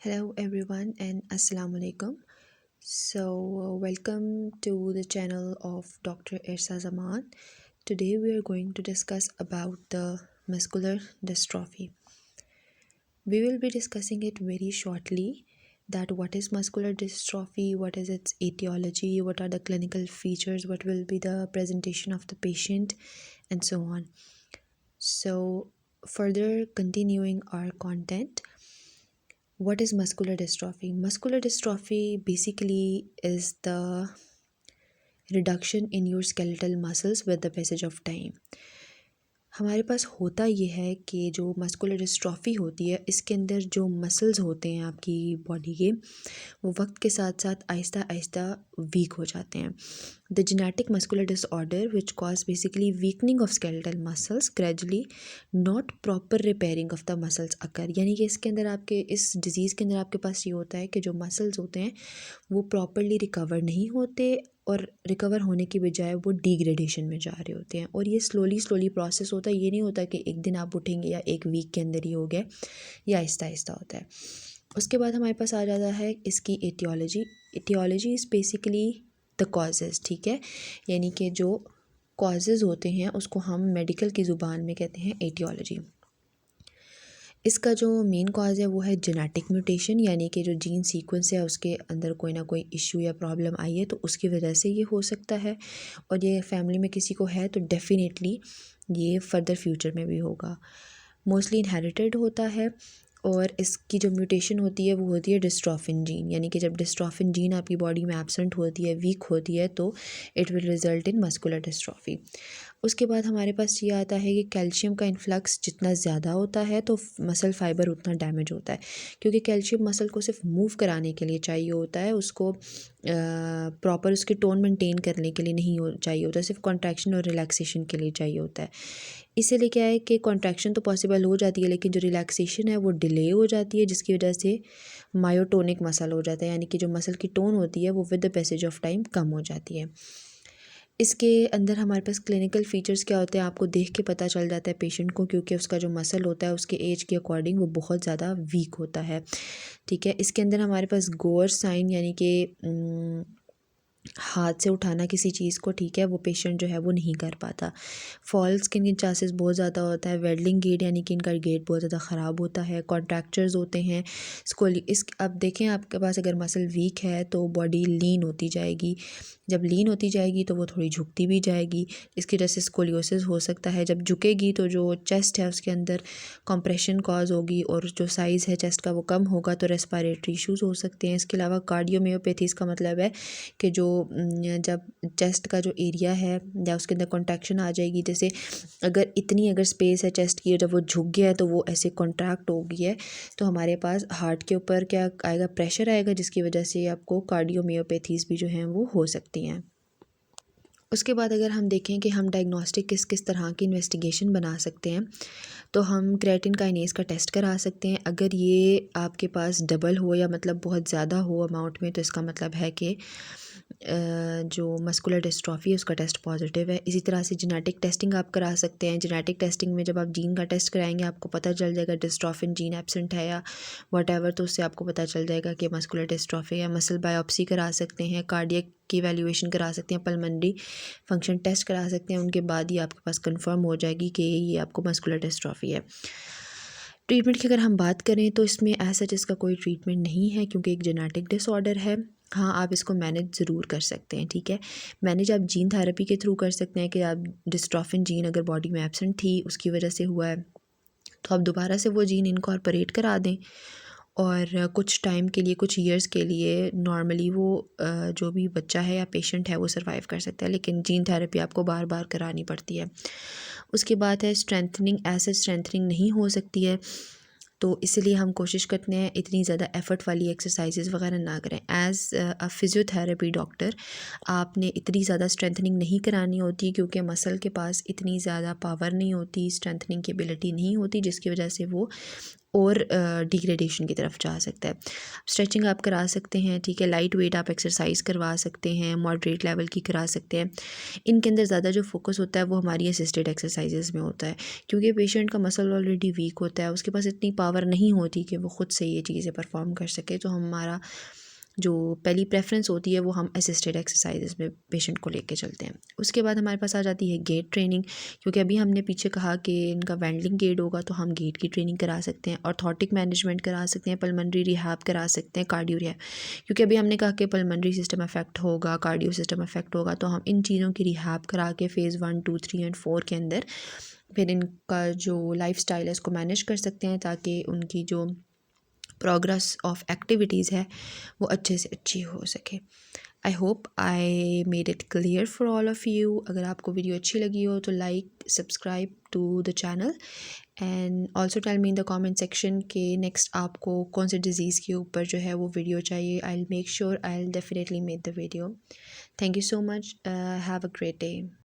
Hello everyone and Assalamu alaikum. Welcome to the channel of Dr. Irsa Zaman. Today we are going to discuss about the muscular dystrophy. We will be discussing it very shortly, that what is muscular dystrophy, what is its etiology, what are the clinical features, what will be the presentation of the patient, and so on. So further continuing our content, what is muscular dystrophy? Muscular dystrophy basically is the reduction in your skeletal muscles with the passage of time. हमारे पास होता ये है कि जो muscular dystrophy होती है, इसके अंदर जो मसल्स होते हैं आपकी बॉडी के, वो वक्त के साथ साथ आहिस्ता आहिस्ता वीक हो जाते हैं. The genetic muscular disorder which cause basically weakening of skeletal muscles gradually, not proper repairing of the muscles occur. यानी कि इसके अंदर आपके इस डिज़ीज़ के अंदर आपके पास ये होता है कि जो मसल्स होते हैं वो प्रॉपरली रिकवर नहीं होते, और रिकवर होने की बजाय वो डिग्रेडेशन में जा रहे होते हैं. और ये स्लोली प्रोसेस होता है. ये नहीं होता कि एक दिन आप उठेंगे या एक वीक के अंदर ही हो गया, या आहिस्ता आहिस्ता होता है. उसके बाद हमारे पास आ जाता है इसकी aetiology. Aetiology is basically the causes. ठीक है, यानी कि जो कॉजेज़ होते हैं उसको हम मेडिकल की ज़ुबान में कहते हैं एटियोलॉजी. इसका जो मेन कॉज है वो है जेनेटिक म्यूटेशन, यानी कि जो जीन सीक्वेंस है उसके अंदर कोई ना कोई इशू या प्रॉब्लम आई है, तो उसकी वजह से ये हो सकता है. और ये फैमिली में किसी को है तो डेफिनेटली ये फर्दर फ्यूचर में भी होगा. मोस्टली इनहेरिटेड होता है. और इसकी जो म्यूटेशन होती है वो होती है डिस्ट्रॉफिन जीन, यानी कि जब डिस्ट्रॉफिन जीन आपकी बॉडी में एब्सेंट होती है, वीक होती है, तो it will result in muscular dystrophy. उसके बाद हमारे पास ये आता है कि कैल्शियम का इन्फ्लक्स जितना ज़्यादा होता है तो मसल फाइबर उतना डैमेज होता है, क्योंकि कैल्शियम मसल को सिर्फ मूव कराने के लिए चाहिए होता है, उसको प्रॉपर उसकी टोन मेंटेन करने के लिए नहीं चाहिए होता, सिर्फ कॉन्ट्रैक्शन और रिलैक्सेशन के लिए चाहिए होता है. इसीलिए क्या है कि कॉन्ट्रैक्शन तो पॉसिबल हो जाती है, लेकिन जो रिलैक्सेशन है वो डिले हो जाती है, जिसकी वजह से मायोटोनिक मसल हो जाता है, यानी कि जो मसल की टोन होती है वो with the passage of time कम हो जाती है. इसके अंदर हमारे पास क्लिनिकल फीचर्स क्या होते हैं आपको देख के पता चल जाता है पेशेंट को, क्योंकि उसका जो मसल होता है उसके एज के अकॉर्डिंग वो बहुत ज़्यादा वीक होता है. ठीक है, इसके अंदर हमारे पास गोअर साइन, यानी कि हाथ से उठाना किसी चीज़ को, ठीक है, वो पेशेंट जो है वो नहीं कर पाता. फॉल्स के इनके चांसेस बहुत ज़्यादा होता है. वेडलिंग गेट, यानी कि इनका गेट बहुत ज़्यादा ख़राब होता है. कॉन्ट्रैक्चर्स होते हैं. इस अब देखें आपके पास अगर मसल वीक है तो बॉडी लीन होती जाएगी. जब लीन होती जाएगी तो वो थोड़ी झुकती भी जाएगी, इसकी वजह से स्कोलियोसिस हो सकता है. जब झुकेगी तो जो चेस्ट है उसके अंदर कंप्रेशन कॉज होगी, और जो साइज़ है चेस्ट का वो कम होगा, तो रेस्पिरेटरी इश्यूज़ हो सकते हैं. इसके अलावा कार्डियोमायोपैथी, इसका मतलब है कि जो जब चेस्ट का जो एरिया है या उसके अंदर कॉन्ट्रैक्शन आ जाएगी, जैसे अगर स्पेस है चेस्ट की, जब वो झुक गया है तो वो ऐसे कॉन्ट्रैक्ट हो गई है, तो हमारे पास हार्ट के ऊपर क्या आएगा, प्रेशर आएगा, जिसकी वजह से आपको कार्डियोमायोपैथीज़ भी जो हैं वो हो सकती हैं. उसके बाद अगर हम देखें कि हम डायग्नोस्टिक किस किस तरह की इन्वेस्टिगेशन बना सकते हैं, तो हम क्रेटिन काइनेज का टेस्ट करा सकते हैं. अगर ये आपके पास डबल हो या मतलब बहुत ज़्यादा हो अमाउंट में, तो इसका मतलब है कि जो मस्कुलर डिस्ट्रॉफी है उसका टेस्ट पॉजिटिव है. इसी तरह से जेनेटिक टेस्टिंग आप करा सकते हैं. जेनेटिक टेस्टिंग में जब आप जीन का टेस्ट कराएंगे आपको पता चल जाएगा डिस्ट्रॉफिन जीन एब्सेंट है या वॉटेवर, तो उससे आपको पता चल जाएगा कि मस्कुलर डिस्ट्रॉफी है. मसल बायोप्सी करा सकते हैं, कार्डियक की वैल्यूएशन करा सकते हैं, पल्मोनरी फंक्शन टेस्ट करा सकते हैं. उनके बाद ही आपके पास कंफर्म हो जाएगी कि ये आपको मस्कुलर डिस्ट्रॉफी है. ट्रीटमेंट की अगर हम बात करें तो इसमें ऐसा जिसका कोई ट्रीटमेंट नहीं है, क्योंकि एक जेनेटिक डिसऑर्डर है. हाँ, आप इसको मैनेज ज़रूर कर सकते हैं. ठीक है, मैनेज आप जीन थेरेपी के थ्रू कर सकते हैं कि आप डिस्ट्रॉफिन जीन अगर बॉडी में एब्सेंट थी, उसकी वजह से हुआ है, तो आप दोबारा से वो जीन इनकॉर्पोरेट करा दें, और कुछ टाइम के लिए, कुछ ईयर्स के लिए नॉर्मली वो जो भी बच्चा है या पेशेंट है वो सर्वाइव कर सकता है, लेकिन जीन थेरेपी आपको बार बार करानी पड़ती है. उसके बाद है स्ट्रेंथनिंग. ऐसे स्ट्रेंथनिंग नहीं हो सकती है, तो इसलिए हम कोशिश करते हैं इतनी ज़्यादा एफ़र्ट वाली एक्सरसाइजेस वगैरह ना करें. एज़ अ फिज़ियोथेरेपी डॉक्टर आपने इतनी ज़्यादा स्ट्रेंथनिंग नहीं करानी होती, क्योंकि मसल के पास इतनी ज़्यादा पावर नहीं होती, स्ट्रेंथनिंग की एबिलिटी नहीं होती, जिसकी वजह से वो और डिग्रेडेशन की तरफ जा सकता है। स्ट्रेचिंग आप करा सकते हैं, ठीक है, लाइट वेट आप एक्सरसाइज करवा सकते हैं, मॉडरेट लेवल की करा सकते हैं। इनके अंदर ज़्यादा जो फोकस होता है वो हमारी असिस्टेड एक्सरसाइजेज में होता है, क्योंकि पेशेंट का मसल ऑलरेडी वीक होता है, उसके पास इतनी पावर नहीं होती कि वो ख़ुद से ये चीज़ें परफॉर्म कर सके। तो हमारा जो पहली प्रेफरेंस होती है वो हम असिस्टेड एक्सरसाइजेज में पेशेंट को लेके चलते हैं। उसके बाद हमारे पास आ जाती है गेट ट्रेनिंग, क्योंकि अभी हमने पीछे कहा कि इनका वेंडलिंग गेट होगा तो हम गेट की ट्रेनिंग करा सकते हैं, ऑर्थोटिक मैनेजमेंट करा सकते हैं, पल्मोनरी रिहैब करा सकते हैं, कार्डियो रिहैब, क्योंकि अभी हमने कहा कि पल्मोनरी सिस्टम अफेक्ट होगा, कार्डियो सिस्टम अफेक्ट होगा, तो हम इन चीज़ों की रिहैब करा के फ़ेज़ 1, 2, 3 एंड 4 के अंदर फिर इनका जो लाइफ स्टाइल है इसको मैनेज कर सकते हैं, ताकि उनकी जो प्रोग्रेस ऑफ एक्टिविटीज़ है वो अच्छे से अच्छी हो सके। I hope I made it clear for all of you. अगर आपको वीडियो अच्छी लगी हो तो like, subscribe to the channel and also tell me in the comment section के नेक्स्ट आपको कौन से डिज़ीज़ के ऊपर जो है वो वीडियो चाहिए। I will make sure I will definitely make the video. Thank you so much. Have a great day.